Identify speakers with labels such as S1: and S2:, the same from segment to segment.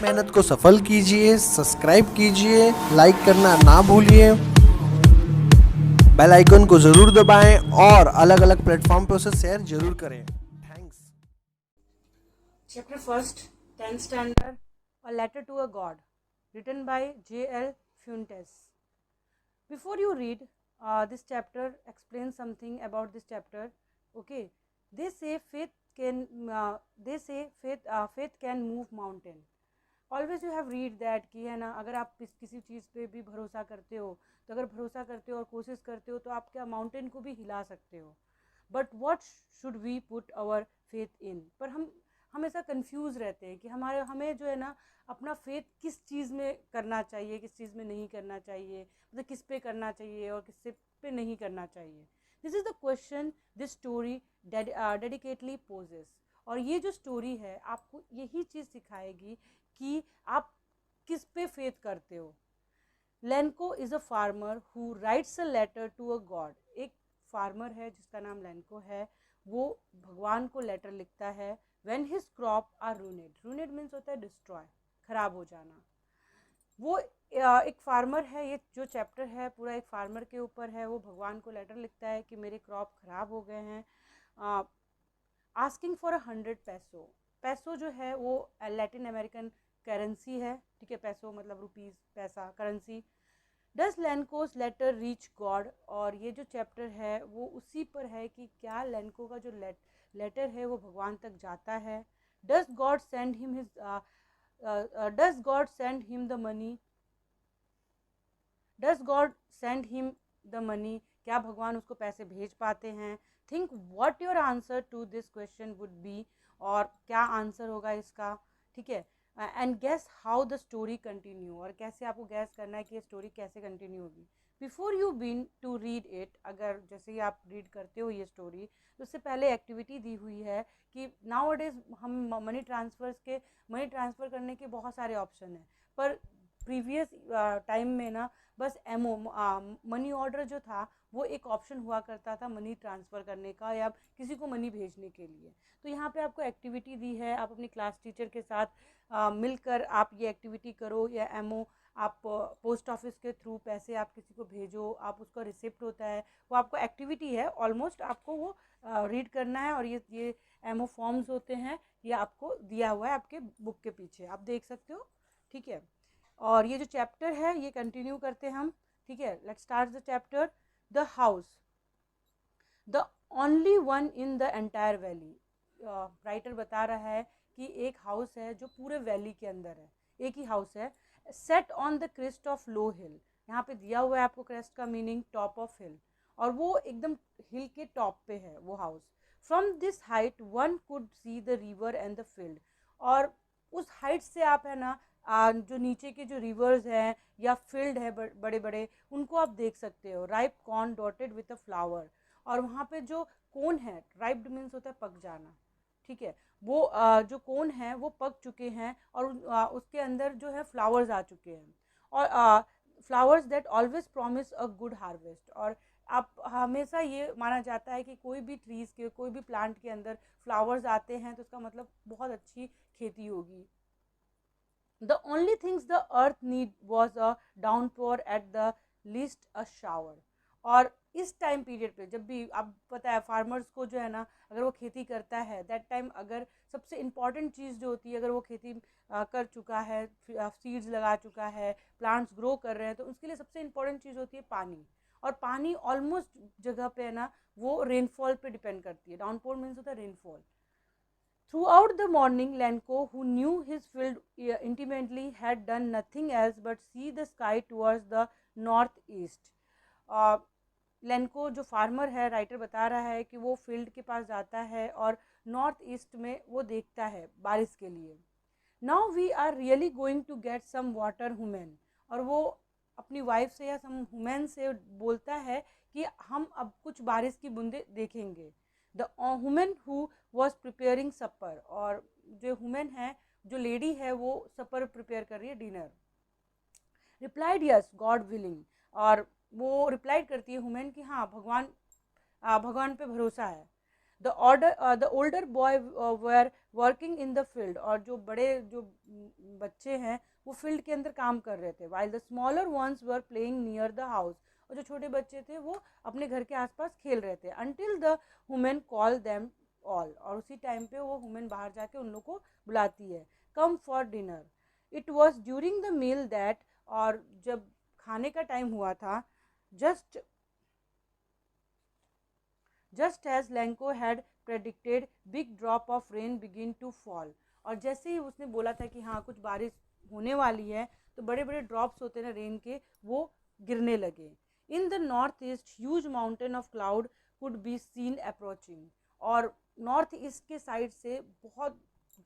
S1: मेहनत को सफल कीजिए, सब्सक्राइब कीजिए, लाइक करना ना भूलिए, बेल आइकन को जरूर दबाएं और अलग अलग प्लेटफॉर्म पे उसे शेयर जरूर करें। Thanks.
S2: Chapter first, 10th standard, A Letter to a God, written by J.L. Fuentes. Before you read, this chapter explains something about this chapter. Okay, they say faith can. Faith can move mountain. Always you have read that कि है ना, अगर आप किसी चीज़ पे भी भरोसा करते हो, तो अगर भरोसा करते हो और कोशिश करते हो तो आप क्या माउंटेन को भी हिला सकते हो। But what should we put our faith in, पर हम हमेशा कंफ्यूज रहते हैं कि हमें जो है ना अपना फेथ किस चीज़ में करना चाहिए, किस चीज़ में नहीं करना चाहिए, मतलब किस पे करना चाहिए और किस पे नहीं करना चाहिए। This is the question this story dedicatedly poses. और ये जो स्टोरी है आपको यही चीज़ सिखाएगी कि आप किस पे फेथ करते हो। Lencho is a farmer who writes a letter to a God. एक फार्मर है जिसका नाम लेनको है, वो भगवान को लेटर लिखता है। When his crop are ruined, ruined means होता है डिस्ट्रॉय, खराब हो जाना। वो एक फार्मर है, ये जो चैप्टर है पूरा एक फार्मर के ऊपर है। वो भगवान को लेटर लिखता है कि मेरे क्रॉप खराब हो गए हैं। आस्किंग फॉर 100 पैसो। पैसो जो है वो लैटिन अमेरिकन करेंसी है, ठीक है। पैसो मतलब रुपीज़, पैसा, currency. Does Lencho's letter reach God, और ये जो चैप्टर है वो उसी पर है कि क्या लेनको का जो लेटर है वो भगवान तक जाता है। Does God send him his does God send him the money, does God send him the money, क्या भगवान उसको पैसे भेज पाते हैं। Think what your answer to this question would be, और क्या आंसर होगा इसका, ठीक है। And guess how the story continue, और कैसे आपको गैस करना है कि ये स्टोरी कैसे कंटिन्यू होगी। Before you begin to read it, अगर जैसे ही आप रीड करते हो ये स्टोरी, तो उससे पहले एक्टिविटी दी हुई है कि नाउ डेज हम मनी ट्रांसफ़र करने के बहुत सारे ऑप्शन हैं। पर प्रीवियस टाइम में ना बस मनी ऑर्डर जो था वो एक ऑप्शन हुआ करता था मनी ट्रांसफ़र करने का या किसी को मनी भेजने के लिए। तो यहाँ पे आपको एक्टिविटी दी है, आप अपनी क्लास टीचर के साथ मिलकर आप ये एक्टिविटी करो, या एमओ आप पोस्ट ऑफिस के थ्रू पैसे आप किसी को भेजो, आप उसका रिसिप्ट होता है वो आपको एक्टिविटी है, ऑलमोस्ट आपको वो रीड करना है। और ये एमओ फॉर्म्स होते हैं, ये आपको दिया हुआ है आपके बुक के पीछे, आप देख सकते हो, ठीक है। और ये जो चैप्टर है ये कंटिन्यू करते हैं हम, ठीक है। Let's start the chapter. The house, the only one in the entire valley. Writer बता रहा है कि एक हाउस है जो पूरे वैली के अंदर है, एक ही हाउस है। Set on the crest of low hill, यहाँ पे दिया हुआ है आपको क्रेस्ट का मीनिंग टॉप ऑफ हिल, और वो एकदम हिल के टॉप पे है वो house. From this height one could see the river and the field, और उस हाइट से आप है ना जो नीचे के जो रिवर्स हैं या फील्ड है बड़े बड़े, उनको आप देख सकते हो। Ripe corn dotted with a flower, और वहाँ पे जो कोन है, राइप्ड मीन्स होता है पक जाना, ठीक है। वो जो कोन है वो पक चुके हैं, और उसके अंदर जो है फ्लावर्स आ चुके हैं, और flowers that always promise a good harvest. और आप हमेशा ये माना जाता है कि कोई भी ट्रीज़ के, कोई भी प्लांट के अंदर फ्लावर्स आते हैं तो उसका मतलब बहुत अच्छी खेती होगी। The only things the earth need was a downpour, at the least a shower। और इस टाइम पीरियड पे जब भी आप पता है फार्मर्स को जो है ना, अगर वो खेती करता है दैट टाइम, अगर सबसे इम्पॉर्टेंट चीज़ जो होती है, अगर वो खेती कर चुका है, सीड्स लगा चुका है, प्लांट्स ग्रो कर रहे हैं, तो उसके लिए सबसे इम्पॉर्टेंट चीज़ होती है पानी। और पानी ऑलमोस्ट जगह पे है ना वो रेनफॉल पे डिपेंड करती है। डाउनपोर मीन्स होता है rainfall. Throughout the morning, Lenko, who knew his field intimately, had done nothing else but see the sky towards the northeast। लेनको जो फार्मर है, राइटर बता रहा है कि वो फील्ड के पास जाता है और नॉर्थ ईस्ट में वो देखता है बारिश के लिए। Now we are really going to get some water woman, और वो अपनी वाइफ से या सम हुमेन से बोलता है कि हम अब कुछ बारिश की बूंदे देखेंगे। The women who was preparing supper, और जो वुमेन है, जो लेडी है, वो सपर प्रिपेयर कर रही है, dinner. Replied yes God willing, और वो रिप्लाइड करती है वुमेन कि हाँ भगवान पे भरोसा है। The older boy were working in the field, और जो बड़े जो बच्चे हैं वो फील्ड के अंदर काम कर रहे थे, while the smaller ones were playing near the house, और जो छोटे बच्चे थे वो अपने घर के आसपास खेल रहे थे, until the women call them all, और उसी टाइम पे वो वुमेन बाहर जाके उन लोग को बुलाती है, come for dinner. It was during the meal that, और जब खाने का टाइम हुआ था, just just as Lencho had predicted, big drop of rain begin to fall, और जैसे ही उसने बोला था कि हाँ कुछ बारिश होने वाली है, तो बड़े बड़े ड्रॉप्स होते हैं ना रेन के, वो गिरने लगे। In the north east huge mountain of cloud could be seen approaching, और नॉर्थ ईस्ट के साइड से बहुत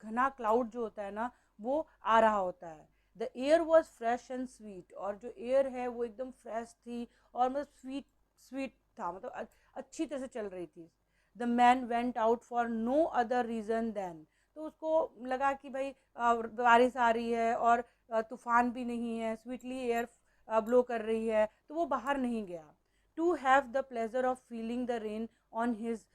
S2: घना क्लाउड जो होता है ना वो आ रहा होता है। The air was fresh and sweet, और जो एयर है वो एकदम फ्रेश थी और मतलब स्वीट स्वीट था, मतलब अच्छी तरह से चल रही थी। The man went out for no other reason than, तो उसको लगा कि भाई बारिश आ रही है और तूफान भी नहीं है, स्वीटली एयर ब्लो कर रही है, तो वो बाहर नहीं गया। To have the pleasure of feeling the rain on his,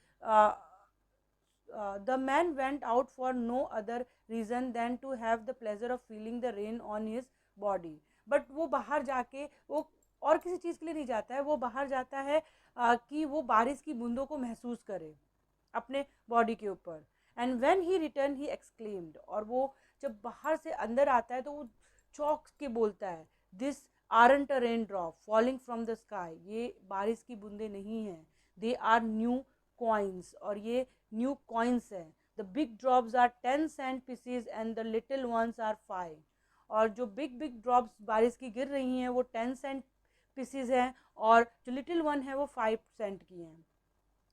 S2: the man went out for no other reason than to have the pleasure of feeling the rain on his body, but वो बाहर जाके वो और किसी चीज़ के लिए नहीं जाता है, वो बाहर जाता है कि वो बारिश की बूंदों को महसूस करे अपने बॉडी के ऊपर। And when he return he exclaimed, और वो जब बाहर से अंदर आता है तो वो चौंक के बोलता है, this aren't a rain drop falling from the sky, ये बारिश की बूंदे नहीं हैं, दे आर न्यू कॉइन्स, और ये न्यू कॉइन्स हैं। The big drops are 10 cent pieces and the little ones are 5, और जो बिग बिग ड्रॉप्स बारिश की गिर रही हैं वो 10 सेंट पीसीज हैं, और जो लिटिल वन है वो 5 सेंट की हैं।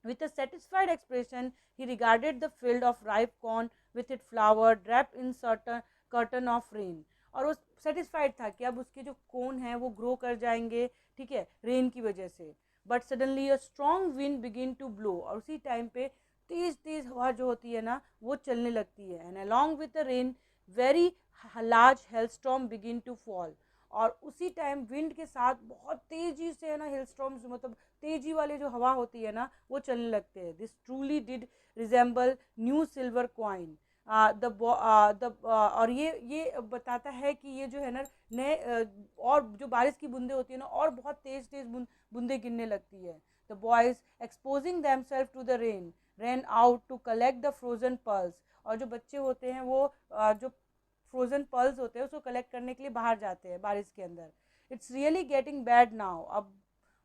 S2: With a satisfied expression, he regarded the field of ripe corn with its flower draped in certain curtain of rain. और वो सेटिस्फाइड था कि अब उसके जो कोन हैं वो ग्रो कर जाएंगे, ठीक है, रेन की वजह से। But suddenly a strong wind begin to blow, और उसी टाइम पे तेज तेज हवा जो होती है ना वो चलने लगती है। And along with the rain very large hailstorm begin to fall, और उसी टाइम विंड के साथ बहुत तेजी से है ना हेलस्टॉर्म्स, मतलब तेजी वाले जो हवा होती है ना वो चलने लगते हैं। This truly did resemble new silver coin, और ये बताता है कि ये जो है ना नए और जो बारिश की बूंदे होती है ना और बहुत तेज तेज बूंदे गिरने लगती है। The boys exposing themselves to the rain ran out to collect the frozen pearls, और जो बच्चे होते हैं वो जो फ्रोजन पर्ल्स होते हैं उसको कलेक्ट करने के लिए बाहर जाते हैं बारिश के अंदर। It's really getting bad now, अब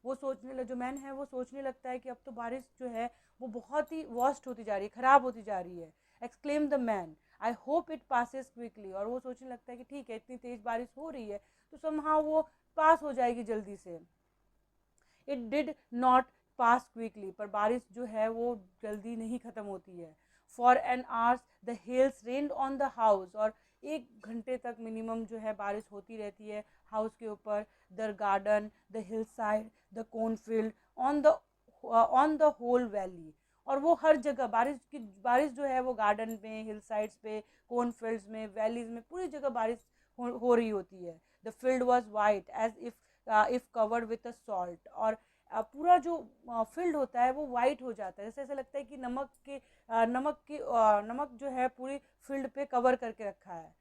S2: वो सोचने लग, जो मैन है वो सोचने लगता है कि अब तो बारिश जो है वो बहुत ही वर्स्ट होती जा रही है, ख़राब होती जा रही है। Exclaim the man, I hope it passes quickly, और वो सोचने लगता है कि ठीक है इतनी तेज़ बारिश हो रही है तो समहाउ वो पास हो जाएगी जल्दी से। It did not pass quickly, पर बारिश जो है वो जल्दी नहीं ख़त्म होती है। For an hours the hails rained on the house, और 1 घंटे तक मिनिमम जो है बारिश होती रहती है हाउस के ऊपर, the garden, the hillside, the cornfield, on the whole valley, और वो हर जगह बारिश जो है वो गार्डन में, हिल साइड्स पे, कोनफील्ड्स में, वैलीज में, पूरी जगह बारिश हो रही होती है। The field was white as if covered with a salt, और पूरा जो फील्ड होता है वो वाइट हो जाता है, जैसे ऐसा लगता है कि नमक जो है पूरी फील्ड पे कवर करके रखा है।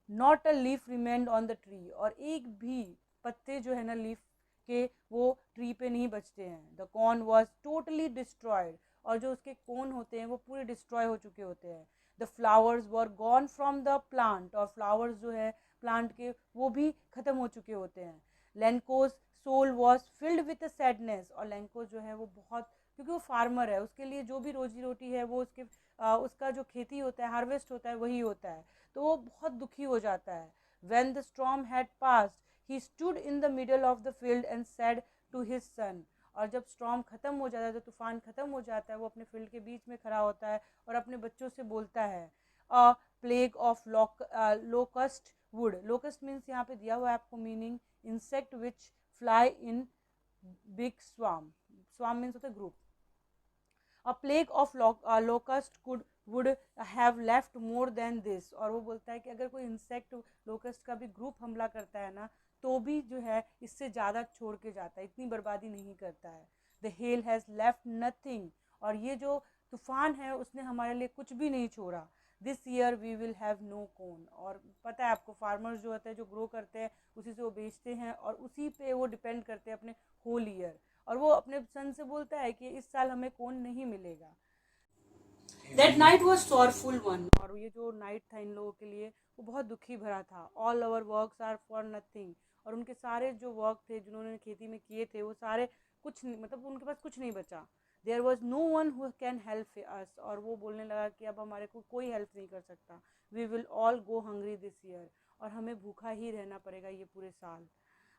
S2: Not a leaf remained on the tree, और एक भी पत्ते जो है ना लीफ के वो ट्री पे नहीं बचते हैं। The corn was totally destroyed, और जो उसके कोन होते हैं वो पूरे डिस्ट्रॉय हो चुके होते हैं। The flowers were gone from the plant, और फ्लावर्स जो है प्लांट के वो भी ख़त्म हो चुके होते हैं। Lencho's soul was filled with sadness, और लेंको जो है वो बहुत, क्योंकि वो फार्मर है उसके लिए जो भी रोजी रोटी है वो उसका जो खेती होता है, हार्वेस्ट होता है, वही होता है, तो वो बहुत दुखी हो जाता है। When the storm had passed, he stood in the middle of the field and said to his son, और जब स्टॉर्म ख़त्म हो जाता है, जब तूफान ख़त्म हो जाता है, वो अपने फील्ड के बीच में खड़ा होता है और अपने बच्चों से बोलता है, a plague of locust would, locust means यहाँ पे दिया हुआ है आपको meaning, insect which fly in big swarm, swarm means होता है group. A plague of locust could would have left more than this, और वो बोलता है कि अगर कोई इंसेक्ट लोकस्ट का भी ग्रुप हमला करता है ना तो भी जो है इससे ज़्यादा छोड़ के जाता है, इतनी बर्बादी नहीं करता है। The hell has left nothing, और ये जो तूफान है उसने हमारे लिए कुछ भी नहीं छोड़ा। This year we will have no corn. और पता है आपको, फार्मर्स जो होते हैं, जो ग्रो करते हैं, उसी से वो बेचते हैं और उसी पे वो डिपेंड करते हैं अपने होल ईयर। और वो अपने सन से बोलता है कि इस साल हमें कॉर्न नहीं मिलेगा। That night was sorrowful one. और ये जो नाइट था इन लोगों के लिए वो बहुत दुखी भरा था। All our works are for nothing. और उनके सारे जो वर्क थे जिन्होंने खेती में किए थे वो सारे कुछ नहीं, मतलब उनके पास कुछ नहीं बचा। There was no one who can help us. और वो बोलने लगा कि अब हमारे को कोई हेल्प नहीं कर सकता। We will all go hungry this year. और हमें भूखा ही रहना पड़ेगा ये पूरे साल।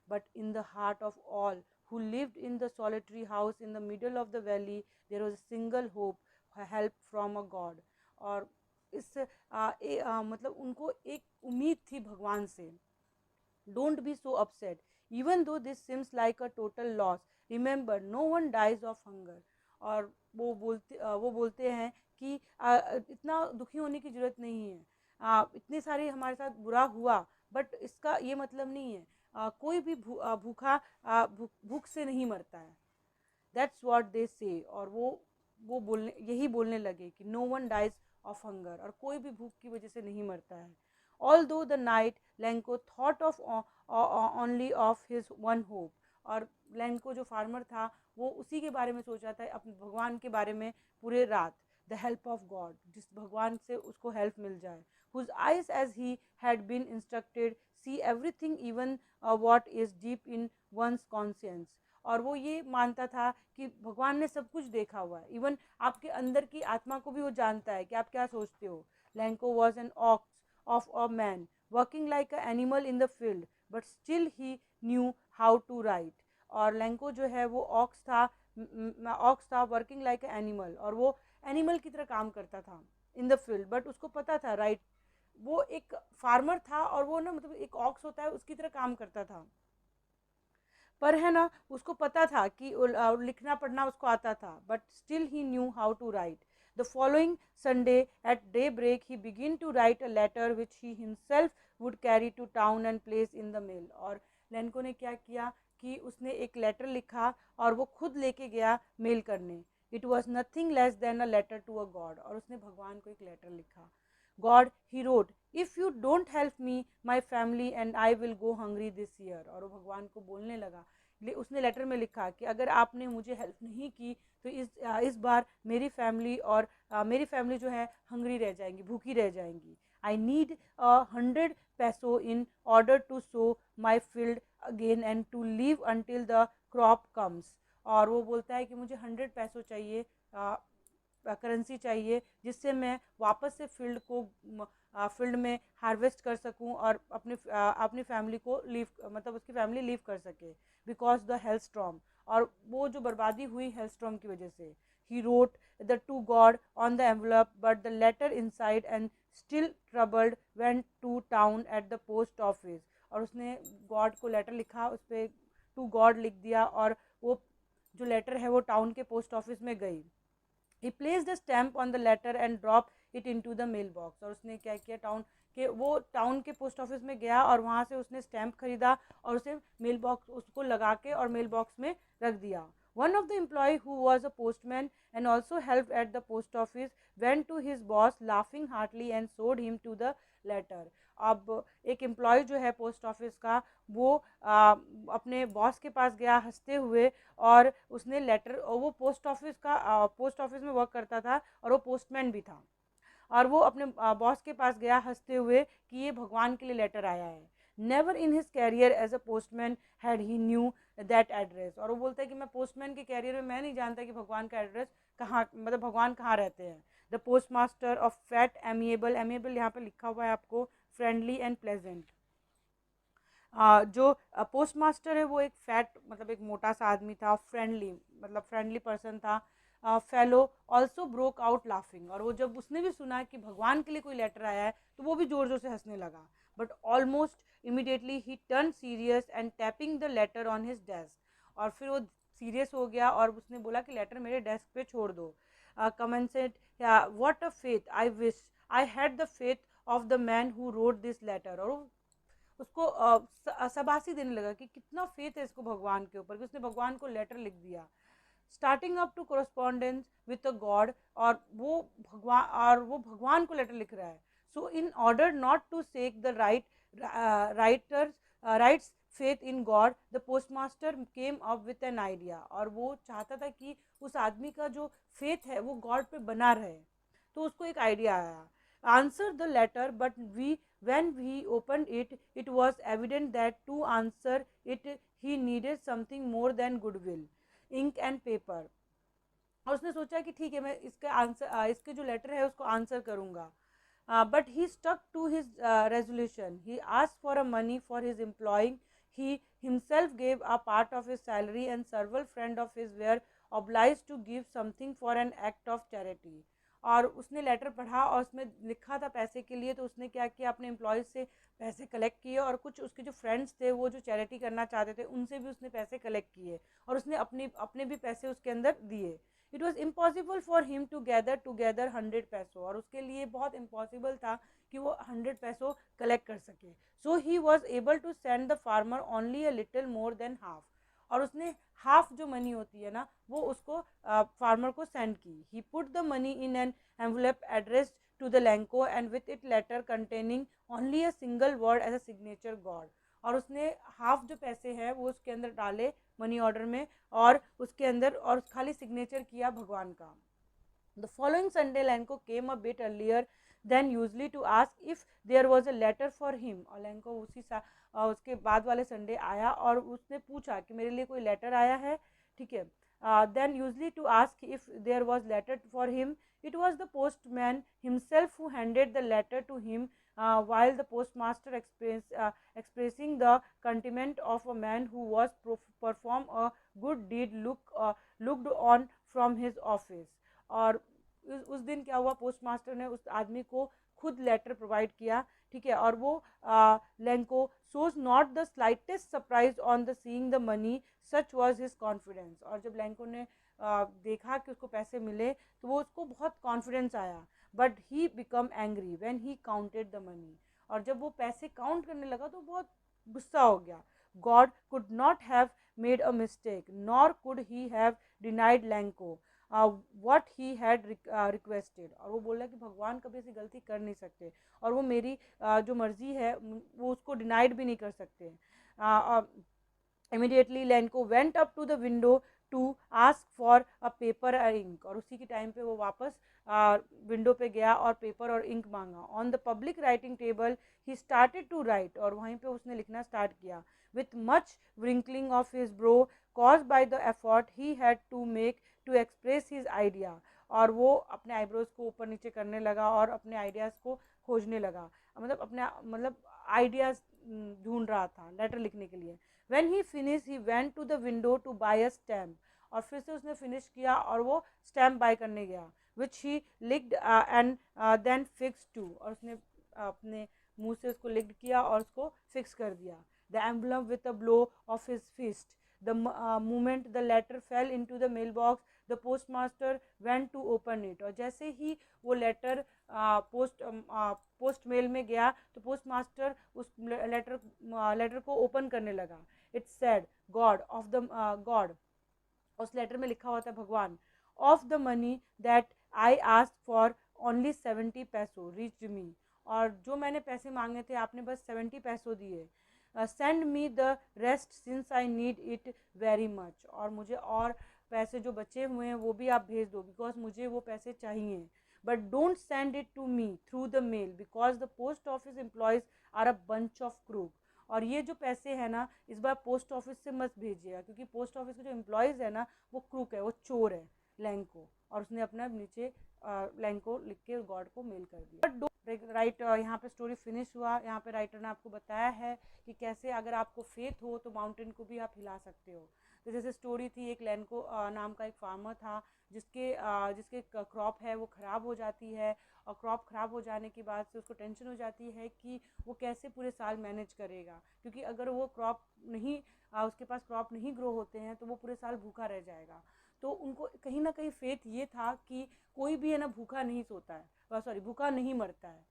S2: But in the heart of all who lived in the solitary house in the middle of the valley, there was a single hope, help from a God. और इस मतलब उनको एक उम्मीद थी भगवान से। Don't be so upset. Even though this seems like a total loss, remember no one dies of hunger. और वो बोलते हैं कि इतना दुखी होने की जरूरत नहीं है। इतने सारे हमारे साथ बुरा हुआ, बट इसका ये मतलब नहीं है कोई भी भूखा भूख से नहीं मरता है। दैट्स व्हाट दे से। और वो बोलने यही बोलने लगे कि no one dies of hunger. और कोई भी भूख की वजह से नहीं मरता है। ऑल दो the night Lanco thought of only of his one hope. और लैंको जो फार्मर था वो उसी के बारे में सोच रहा था, अपने भगवान के बारे में पूरे रात। द हेल्प ऑफ गॉड, जिस भगवान से उसको हेल्प मिल जाए। Whose eyes as he had been instructed see everything even what is deep in one's conscience. और वो ये मानता था कि भगवान ने सब कुछ देखा हुआ है, इवन आपके अंदर की आत्मा को भी वो जानता है कि आप क्या सोचते हो। Lanco was an ox of a man working like an animal in the field, but still he knew how to write. और लैंको जो है वो ऑक्स था वर्किंग लाइक एनिमल। और वो एनिमल की तरह काम करता था इन द फील्ड, बट उसको पता था राइट। वो एक फार्मर था और वो ना, मतलब एक ऑक्स होता है उसकी तरह काम करता था, पर है ना उसको पता था कि लिखना पढ़ना उसको आता था, but still he knew how to write. The following Sunday at daybreak he begin to write a letter which he himself would carry to town and place in the mail. और Lencho ने क्या किया कि उसने एक letter लिखा और वो खुद लेके गया मेल करने। It was nothing less than a letter to a God. और उसने भगवान को एक लेटर लिखा। God, he wrote, if you don't help me my family and I will go hungry this year. और वो भगवान को बोलने लगा, उसने लेटर में लिखा कि अगर आपने मुझे हेल्प नहीं की तो इस बार मेरी फैमिली और मेरी फैमिली जो है हंग्री रह जाएंगी, भूखी रह जाएंगी। आई नीड 100 पैसो in order to sow my field again and to live until the crop comes. और वो बोलता है कि मुझे 100 पैसो चाहिए, करेंसी चाहिए, जिससे मैं वापस से फील्ड में हार्वेस्ट कर सकूं और अपनी फैमिली को लीव, मतलब उसकी फैमिली लीव कर सके, बिकॉज द हेल्थ स्टॉर्म। और वो जो बर्बादी हुई हेल्थ स्टॉर्म की वजह से। He wrote the to God on the envelope but the letter inside and still troubled went to town at the post office. और उसने गॉड को लेटर लिखा, उस पर टू गॉड लिख दिया और वो जो लेटर है वो टाउन के पोस्ट ऑफिस में गई। He placed a stamp on the letter and dropped it into the mailbox। और उसने क्या किया, टाउन के पोस्ट ऑफिस में गया और वहाँ से उसने स्टैम्प खरीदा और उसे मेल बॉक्स उसको लगा के और मेल बॉक्स में रख दिया। One of the employee who was a postman and also helped at the post office went to his boss laughing heartily and showed him to the letter। अब एक employ जो है पोस्ट ऑफिस का, वो अपने बॉस के पास गया हंसते हुए, और उसने लेटर, वो पोस्ट ऑफिस में वर्क करता था और वो पोस्टमैन भी था। और वो अपने बॉस के पास गया हंसते हुए कि ये भगवान के लिए लेटर आया है। Never in his career as a postman had he knew that address. और वो बोलता है कि मैं पोस्टमैन के कैरियर में मैं नहीं जानता कि भगवान का एड्रेस कहाँ, मतलब भगवान कहाँ रहते हैं। The post master of fat amiable, amiable यहाँ पे लिखा हुआ है आपको, फ्रेंडली एंड प्लेजेंट। जो पोस्ट मास्टर है वो एक फैट, मतलब एक मोटा सा आदमी था, फ्रेंडली मतलब फ्रेंडली पर्सन था। Fellow also broke out laughing. और वो जब उसने भी सुना कि भगवान के लिए कोई लेटर आया है तो वो भी जोर जोर से हंसने लगा। But almost immediately he turn serious and tapping the later on his desk. और फिर वो सीरियस हो गया और उसने बोला कि लेटर मेरे डेस्क पे छोड़ दो। Commenced, what a faith, I wish I had the faith of the man who wrote this letter. और उसको शाबाशी देने लगा कि कितना फेथ है इसको भगवान के ऊपर कि उसने भगवान को लेटर लिख दिया। Starting up to correspondence with a God, और वो भगवान को लेटर लिख रहा है. So in order not to shake the writer's faith in God, the postmaster came up with an idea. और वो चाहता था कि उस आदमी का जो फेथ है वो गॉड पे बना रहे. तो उसको एक आइडिया आया. Answer the letter, but we when he opened it, it was evident that to answer it he needed something more than goodwill, ink and paper. और उसने सोचा कि ठीक है, मैं इसके जो लेटर है उसको आंसर करूंगा. But he stuck to his resolution. He asked for a money for his employing. He himself gave a part of his salary, and several friends of his were obliged to give something for an act of charity. और उसने letter पढ़ा और उसमें लिखा था पैसे के लिए, तो उसने क्या किया, अपने एम्प्लॉयज़ से पैसे कलेक्ट किए, और कुछ उसके जो फ्रेंड्स थे वो जो चैरिटी करना चाहते थे उनसे भी उसने पैसे कलेक्ट किए, और उसने अपने भी पैसे उसके अंदर दिए. It was impossible for him to gather together 100 पैसों, और उसके लिए बहुत इम्पॉसिबल था कि वो 100 पैसों कलेक्ट कर सके. So he was able to send the farmer only a little more than half. और उसने हाफ जो मनी होती है ना वो उसको फार्मर को सेंड की. He put the money in an envelope addressed to the Lencho and with it letter containing only a single word as a signature God. और उसने हाफ जो पैसे हैं वो उसके अंदर डाले मनी ऑर्डर में, और उसके अंदर और खाली सिग्नेचर किया भगवान का. The following Sunday Lencho came a bit earlier than usually to ask if there was a letter for him. और लैंको उसके बाद वाले संडे आया और उसने पूछा कि मेरे लिए कोई लेटर आया है. ठीक है. Then usually to ask if there was letter for him. It was the postman himself who handed the letter to him, while the postmaster expressing the contempt of a man who was perform a good deed looked on from his office. और उस दिन क्या हुआ, postmaster ने उस आदमी को खुद लेटर प्रोवाइड किया. ठीक है. और वो Lanco shows not the slightest surprise on the seeing the money, such was his confidence. और जब लैंको ने देखा कि उसको पैसे मिले तो वो उसको बहुत कॉन्फिडेंस आया. But he become angry when he counted the money. और जब वो पैसे काउंट करने लगा तो बहुत गुस्सा हो गया. God could not have made a mistake, nor could he have denied Lanco what he had requested. और वो बोला कि भगवान कभी ऐसी गलती कर नहीं सकते, और वो मेरी जो मर्जी है वो उसको डिनाइड भी नहीं कर सकते. Immediately Lencho went up to the window to ask for a paper और इंक. और उसी के टाइम पे वो वापस विंडो पे गया और पेपर और इंक मांगा. On the public writing table ही स्टार्टेड टू राइट. और वहीं पे उसने लिखना स्टार्ट किया. With much wrinkling of his brow caused by the effort he had to make to express his idea. और वो अपने आईब्रोज को ऊपर नीचे करने लगा और अपने आइडियाज़ को खोजने लगा. मतलब आइडियाज़ ढूंढ रहा था लेटर लिखने के लिए. When he finished, he went to the window to buy a stamp. और फिर से उसने फिनिश किया और वो स्टैम्प बाय करने गया. which he licked and then fixed to. और उसने अपने मुंह से उसको लिक्ड किया और उसको फिक्स कर दिया. The envelope with a blow of his fist. The moment the letter fell into the mailbox, the postmaster went to open it. और जैसे ही वो लेटर पोस्ट मेल में गया तो पोस्टमास्टर उस लेटर को ओपन करने लगा. It said God of the God. उस लेटर में लिखा हुआ था भगवान. Of the money that I ask for only 70 पैसो रीच्ड मी. और जो मैंने पैसे मांगे थे आपने बस 70 पैसों दिए. Send me the rest since I need it very much. और मुझे और पैसे जो बचे हुए हैं वो भी आप भेज दो बिकॉज मुझे वो पैसे चाहिए. But don't send it to me through the mail because the post office employees are a bunch of crook. और ये जो पैसे हैं ना इस बार पोस्ट ऑफिस से मत भेजिएगा क्योंकि पोस्ट ऑफिस के जो एम्प्लॉयज़ है ना वो क्रूक है, वो चोर है लैंको. और उसने अपना नीचे लैंको लिख के गॉड को मेल कर दिया. बट राइट यहाँ पे स्टोरी फिनिश हुआ. यहाँ पे राइटर ने आपको बताया है कि कैसे अगर आपको फेथ हो तो माउंटेन को भी आप हिला सकते हो. तो जैसे स्टोरी थी, एक लैंको नाम का एक फार्मर था जिसके क्रॉप है वो ख़राब हो जाती है. और क्रॉप ख़राब हो जाने के बाद से उसको टेंशन हो जाती है कि वो कैसे पूरे साल मैनेज करेगा क्योंकि अगर वो क्रॉप नहीं उसके पास क्रॉप नहीं ग्रो होते हैं तो वो पूरे साल भूखा रह जाएगा. तो उनको कहीं ना कहीं फेथ ये था कि कोई भी है ना भूखा नहीं सोता है, सॉरी भूखा नहीं मरता है.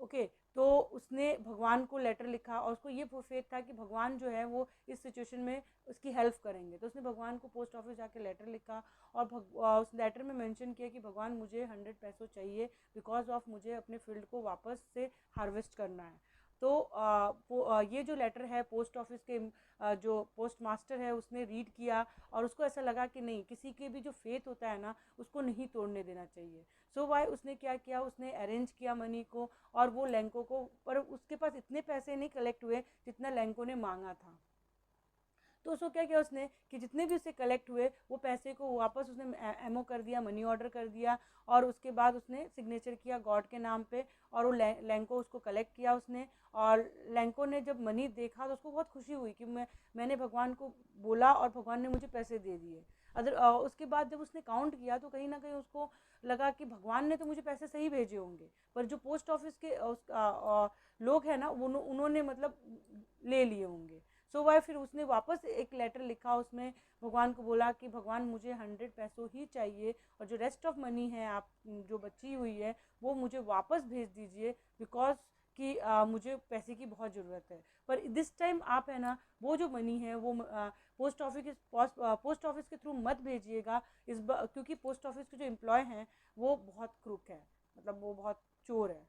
S2: ओके तो उसने भगवान को लेटर लिखा और उसको ये फेथ था कि भगवान जो है वो इस सिचुएशन में उसकी हेल्प करेंगे। तो उसने भगवान को पोस्ट ऑफिस जाके लेटर लिखा और उस लेटर में मेंशन किया कि भगवान मुझे 100 पैसों चाहिए बिकॉज ऑफ मुझे अपने फील्ड को वापस से हार्वेस्ट करना है। तो ये जो लेटर है पोस्ट ऑफिस के जो पोस्ट मास्टर है उसने रीड किया और उसको ऐसा लगा कि नहीं, किसी के भी जो फेथ होता है ना उसको नहीं तोड़ने देना चाहिए। सो वाई उसने क्या किया, उसने अरेंज किया मनी को और वो लैंको को, पर उसके पास इतने पैसे नहीं कलेक्ट हुए जितना लैंको ने मांगा था। तो उसको क्या किया उसने कि जितने भी उससे कलेक्ट हुए वो पैसे को वापस उसने एमओ कर दिया, मनी ऑर्डर कर दिया और उसके बाद उसने सिग्नेचर किया गॉड के नाम पे और वो लैंको उसको कलेक्ट किया उसने। और लैंको ने जब मनी देखा तो उसको बहुत खुशी हुई कि मैंने भगवान को बोला और भगवान ने मुझे पैसे दे दिए। उसके बाद जब उसने काउंट किया तो कहीं ना कहीं उसको लगा कि भगवान ने तो मुझे पैसे सही भेजे होंगे, पर जो पोस्ट ऑफिस के लोग हैं ना उन्होंने मतलब ले लिए होंगे। सो वाई फिर उसने वापस एक लेटर लिखा, उसमें भगवान को बोला कि भगवान मुझे 100 पैसों ही चाहिए और जो रेस्ट ऑफ मनी है आप जो बची हुई है वो मुझे वापस भेज दीजिए बिकॉज कि मुझे पैसे की बहुत ज़रूरत है। पर दिस टाइम आप है ना वो जो मनी है वो पोस्ट ऑफिस के थ्रू मत भेजिएगा क्योंकि पोस्ट ऑफिस के जो एम्प्लॉय हैं वो बहुत क्रूक है, मतलब वो बहुत चोर है।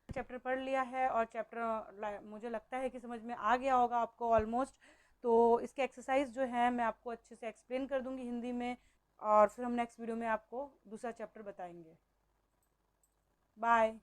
S2: चैप्टर पढ़ लिया है और चैप्टर मुझे लगता है कि समझ में आ गया होगा आपको ऑलमोस्ट। तो इसके एक्सरसाइज जो है मैं आपको अच्छे से एक्सप्लेन कर दूंगी हिंदी में और फिर हम नेक्स्ट वीडियो में आपको दूसरा चैप्टर बताएंगे। बाय।